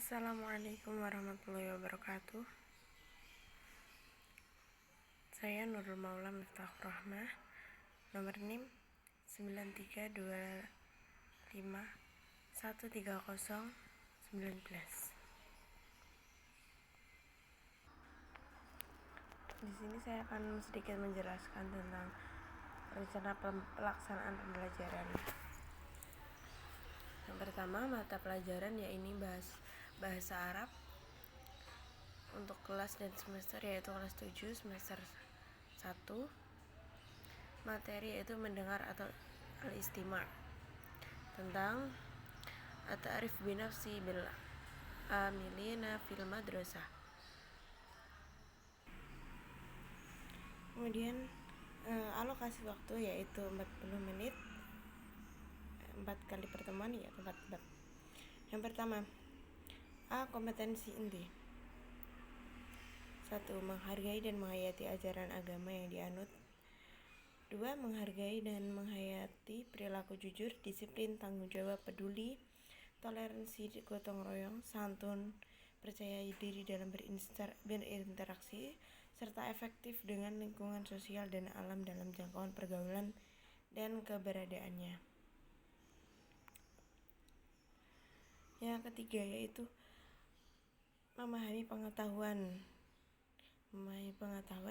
Assalamualaikum warahmatullahi wabarakatuh. Saya Nurul Maula Miftahur Rahmah, nomor NIM 9325130019. Di sini saya akan sedikit menjelaskan tentang rencana pelaksanaan pembelajaran. Yang pertama, mata pelajaran yaitu bahasa Arab untuk kelas dan semester, yaitu kelas 7 semester 1. Materi yaitu mendengar atau al-istima' tentang at-ta'rif binafsi bil amilina fil madrasah. Kemudian alokasi waktu yaitu 40 menit, 4 kali pertemuan, ya 4 bab. Yang pertama, kompetensi inti. 1. Menghargai dan menghayati ajaran agama yang dianut. 2. Menghargai dan menghayati perilaku jujur, disiplin, tanggung jawab, peduli, toleransi, gotong royong, santun, percaya diri dalam berinteraksi, serta efektif dengan lingkungan sosial dan alam dalam jangkauan pergaulan dan keberadaannya. Yang ketiga yaitu memahami pengetahuan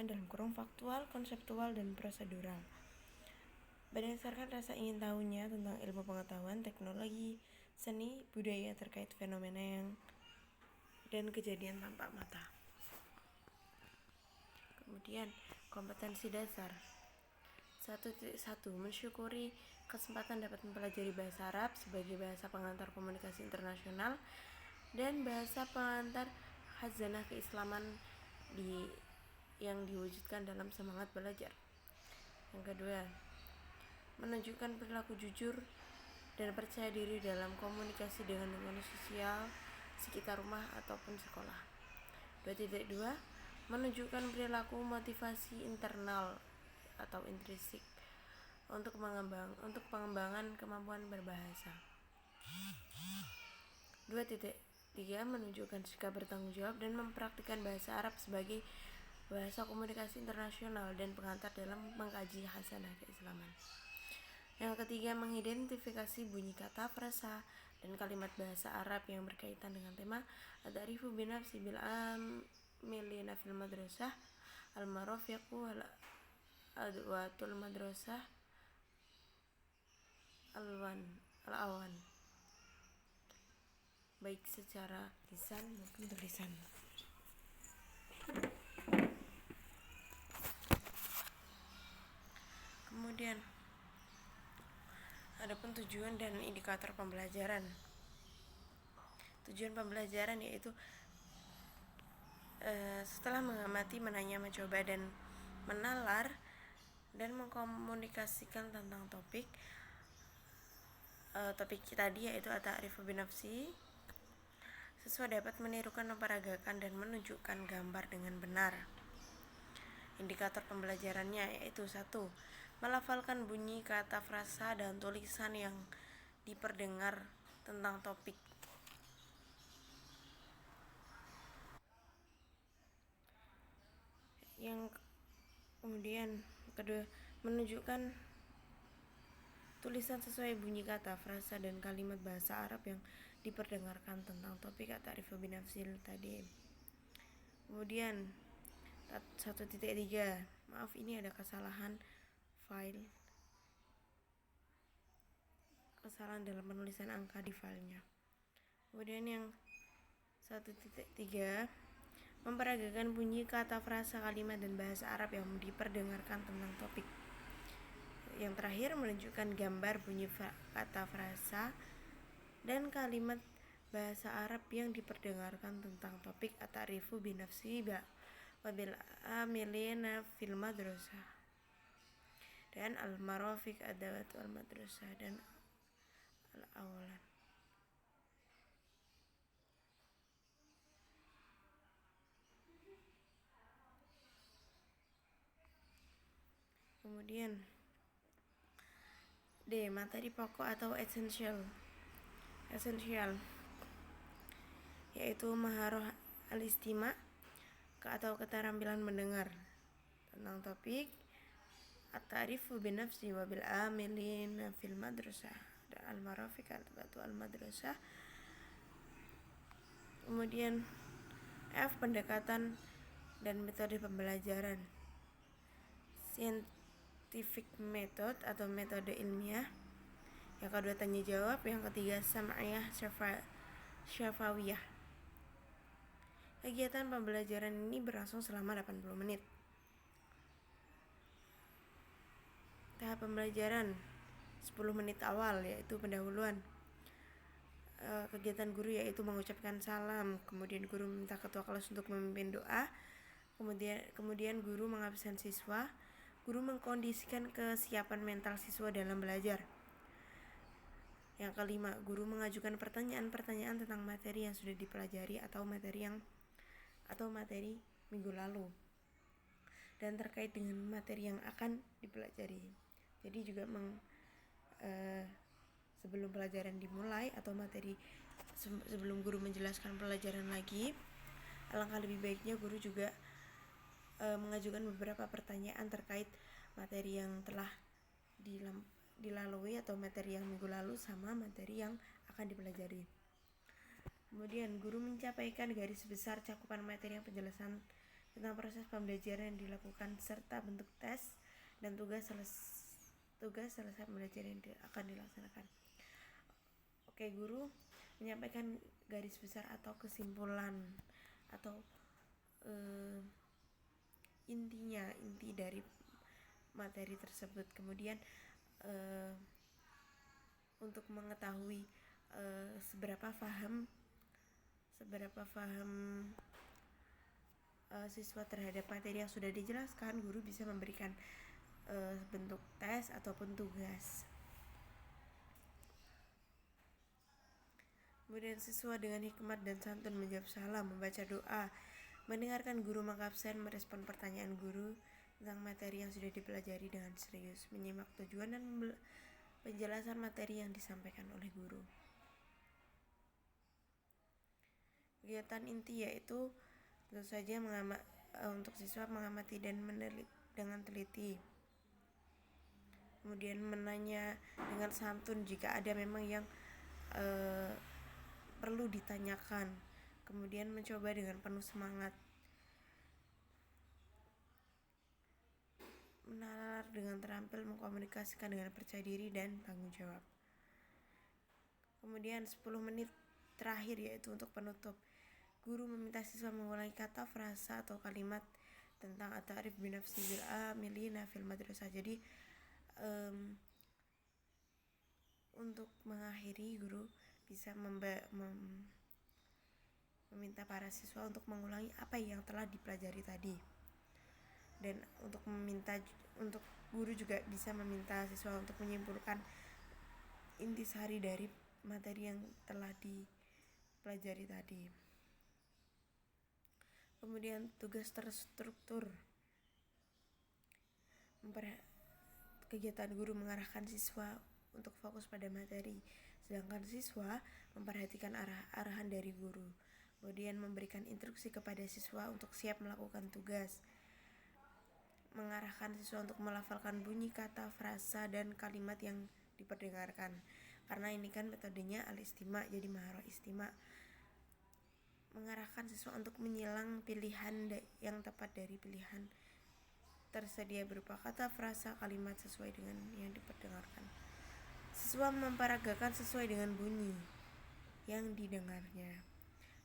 dalam kurung faktual, konseptual, dan prosedural. Berdasarkan rasa ingin tahunya tentang ilmu pengetahuan, teknologi, seni, budaya terkait fenomena dan kejadian tampak mata. Kemudian, kompetensi dasar. 1.1. Mensyukuri kesempatan dapat mempelajari bahasa Arab sebagai bahasa pengantar komunikasi internasional dan bahasa pengantar khazanah keislaman yang diwujudkan dalam semangat belajar. Yang kedua, menunjukkan perilaku jujur dan percaya diri dalam komunikasi dengan lingkungan sosial sekitar rumah ataupun sekolah. 2.2. Menunjukkan perilaku motivasi internal atau intrinsik untuk pengembangan kemampuan berbahasa. 2.3. Menunjukkan sikap bertanggung jawab dan mempraktikkan bahasa Arab sebagai bahasa komunikasi internasional dan pengantar dalam mengkaji khazanah keislaman. Yang ketiga, mengidentifikasi bunyi kata, frasa, dan kalimat bahasa Arab yang berkaitan dengan tema at-ta'rifu binafsi bil amilina fil madrasah, al-marafiqu wal adwatul madrasah, al-awan, baik secara lisan maupun tulisan. Kemudian adapun tujuan dan indikator pembelajaran. Tujuan pembelajaran yaitu setelah mengamati, menanya, mencoba, dan menalar dan mengkomunikasikan tentang topik tadi yaitu at-ta'rifu binafsi, siswa dapat menirukan, memperagakan, dan menunjukkan gambar dengan benar. Indikator pembelajarannya yaitu 1. Melafalkan bunyi kata, frasa, dan tulisan yang diperdengar tentang topik. Yang kemudian kedua, menunjukkan tulisan sesuai bunyi kata, frasa, dan kalimat bahasa Arab yang diperdengarkan tentang topik at-ta'rifu binafsi tadi. Kemudian 1.3, maaf ini ada kesalahan dalam penulisan angka di filenya. Kemudian yang 1.3, memperagakan bunyi kata, frasa, kalimat, dan bahasa Arab yang diperdengarkan tentang topik. Yang terakhir, menunjukkan gambar bunyi kata, frasa, dan kalimat bahasa Arab yang diperdengarkan tentang topik at-ta'rifu binafsi wabil amilina fil madrasah dan al-marafiq adawat wal madrasah dan al-awalan. Kemudian D. Materi pokok atau esensial yaitu maharoh al-istima' atau keterampilan mendengar. Tentang topik at-ta'rifu binafsi wa bil amilin fil madrasah dan al-marafiq al-madrasah. Kemudian F, pendekatan dan metode pembelajaran, scientific method atau metode ilmiah. Yang kedua tanya jawab. Yang ketiga sam'iyah syafawiyah. Kegiatan pembelajaran ini berlangsung selama 80 menit. Tahap pembelajaran 10 menit awal yaitu pendahuluan. Kegiatan guru yaitu mengucapkan salam, kemudian guru meminta ketua kelas untuk memimpin doa, kemudian guru mengabsen siswa, guru mengkondisikan kesiapan mental siswa dalam belajar. Yang kelima, guru mengajukan pertanyaan-pertanyaan tentang materi yang sudah dipelajari atau materi minggu lalu dan terkait dengan materi yang akan dipelajari. Jadi juga sebelum pelajaran dimulai atau sebelum guru menjelaskan pelajaran lagi, alangkah lebih baiknya guru juga mengajukan beberapa pertanyaan terkait materi yang telah dilalui atau materi yang minggu lalu sama materi yang akan dipelajari. Kemudian guru menyampaikan garis besar cakupan materi yang penjelasan tentang proses pembelajaran yang dilakukan serta bentuk tes dan tugas selesai pembelajaran yang akan dilaksanakan. Oke, guru menyampaikan garis besar atau kesimpulan atau inti dari materi tersebut. Kemudian untuk mengetahui seberapa paham siswa terhadap materi yang sudah dijelaskan, guru bisa memberikan bentuk tes ataupun tugas. Kemudian siswa dengan hikmat dan santun menjawab salam, membaca doa, mendengarkan guru mengabsen, merespon pertanyaan guru tentang materi yang sudah dipelajari dengan serius, menyimak tujuan dan penjelasan materi yang disampaikan oleh guru. Kegiatan inti yaitu tentu saja untuk siswa mengamati dan meneliti dengan teliti. Kemudian menanya dengan santun jika ada memang yang perlu ditanyakan. Kemudian mencoba dengan penuh semangat. Menalar dengan terampil mengkomunikasikan dengan percaya diri dan tanggung jawab. Kemudian 10 menit terakhir yaitu untuk penutup. Guru meminta siswa mengulangi kata, frasa atau kalimat tentang at-ta'rif binafsi bil amilina fil madrasah. Jadi untuk mengakhiri, guru bisa meminta para siswa untuk mengulangi apa yang telah dipelajari tadi. Dan untuk guru juga bisa meminta siswa untuk menyimpulkan intisari dari materi yang telah dipelajari tadi. Kemudian tugas terstruktur. Kegiatan guru mengarahkan siswa untuk fokus pada materi, sedangkan siswa memperhatikan arahan dari guru. Kemudian memberikan instruksi kepada siswa untuk siap melakukan tugas. Mengarahkan siswa untuk melafalkan bunyi kata, frasa, dan kalimat yang diperdengarkan. Karena ini kan metodenya al-istima', jadi maharoh istima'. Mengarahkan siswa untuk menyilang pilihan yang tepat dari pilihan tersedia berupa kata, frasa, kalimat sesuai dengan yang diperdengarkan. Siswa memperagakan sesuai dengan bunyi yang didengarnya.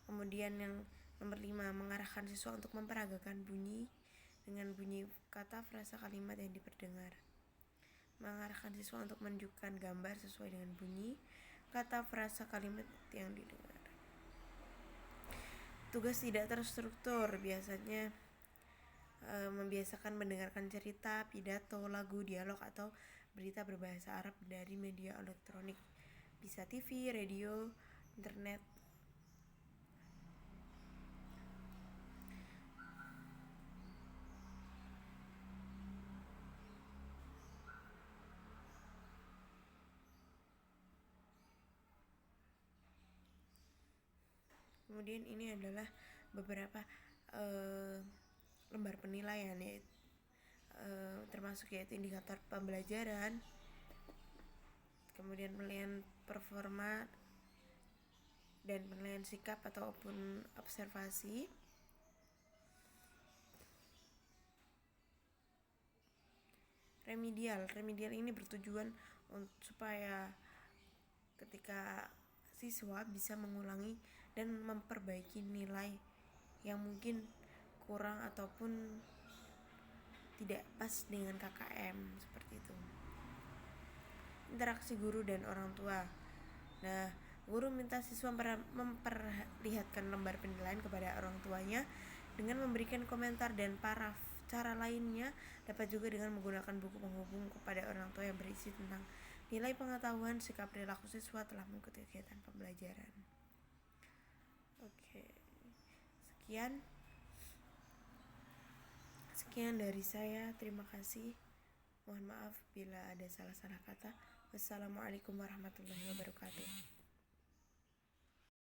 Kemudian yang nomor 5, mengarahkan siswa untuk memperagakan bunyi dengan bunyi kata, frasa, kalimat yang diperdengar. Mengarahkan siswa untuk menunjukkan gambar sesuai dengan bunyi kata, frasa, kalimat yang didengar. Tugas tidak terstruktur biasanya membiasakan mendengarkan cerita, pidato, lagu, dialog, atau berita berbahasa Arab dari media elektronik, bisa TV, radio, internet. Kemudian ini adalah beberapa lembar penilaian, yaitu termasuk yaitu indikator pembelajaran, kemudian penilaian performa dan penilaian sikap ataupun observasi. Remedial ini bertujuan supaya ketika siswa bisa mengulangi dan memperbaiki nilai yang mungkin kurang ataupun tidak pas dengan KKM, seperti itu. Interaksi guru dan orang tua. Nah, guru minta siswa memperlihatkan lembar penilaian kepada orang tuanya dengan memberikan komentar dan paraf. Cara lainnya dapat juga dengan menggunakan buku penghubung kepada orang tua yang berisi tentang nilai pengetahuan, sikap perilaku siswa telah mengikuti kegiatan pembelajaran. Oke, sekian dari saya. Terima kasih. Mohon maaf bila ada salah-salah kata. Wassalamualaikum warahmatullahi wabarakatuh.